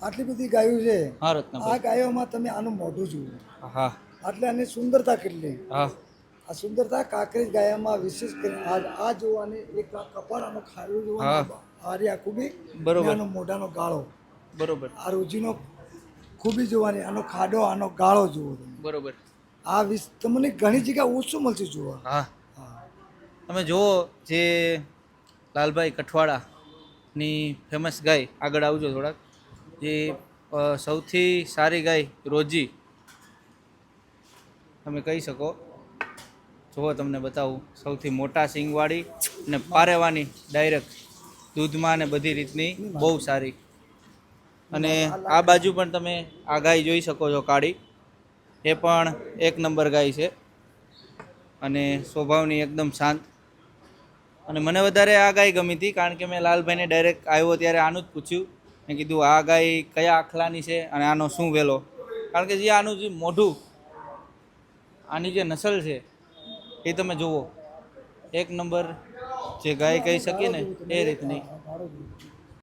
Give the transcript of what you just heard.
આટલી બધી ગાયો છે, હા આ રત્નભાઈ. ગાયોમાં તમે આનું મોઢું જુઓ, હા એટલે આની સુંદરતા કેટલી. હા આ સુંદરતા કાંકરેજ ગાયમાં વિશેષ કરીને આ જોવાની, એક આ કપાળાનો ખાડો જોવાનો, હા આરી આ ખૂબી, બરોબર. આનો મોઢાનો ગાળો, બરોબર આ રોજીનો ખૂબી જોવાની, આનો ખાડો, આનો ગાળો જુઓ તમે. બરોબર. આ તમને ઘણી જગ્યા ઓછું મળશે જોવા. હા હા. તમે જુઓ જે લાલભાઈ કઠવાડાની ફેમસ ગાય, આગળ આવજો થોડાક, જે સૌથી સારી ગાય રોજી તમે કહી શકો. જુઓ તમને બતાવું, સૌથી મોટા સિંગવાળી અને પારેવાની ડાયરેક્ટ દૂધમાં ને બધી રીતની બહુ સારી. અને આ બાજુ પણ તમે આ ગાય જોઈ શકો છો કાળી, એ પણ એક નંબર ગાય છે અને સ્વભાવની એકદમ શાંત. અને મને વધારે આ ગાય ગમી હતી, કારણ કે મેં લાલભાઈને ડાયરેક્ટ આવ્યો ત્યારે આનું જ પૂછ્યું. મેં કીધું આ ગાય કયા આખલાની છે અને આનો શું વેલો, કારણ કે જે આનું જે મોઢું, આની જે નસલ છે એ તમે જુઓ, એક નંબર જે ગાય કહી શકીએ ને એ રીતની.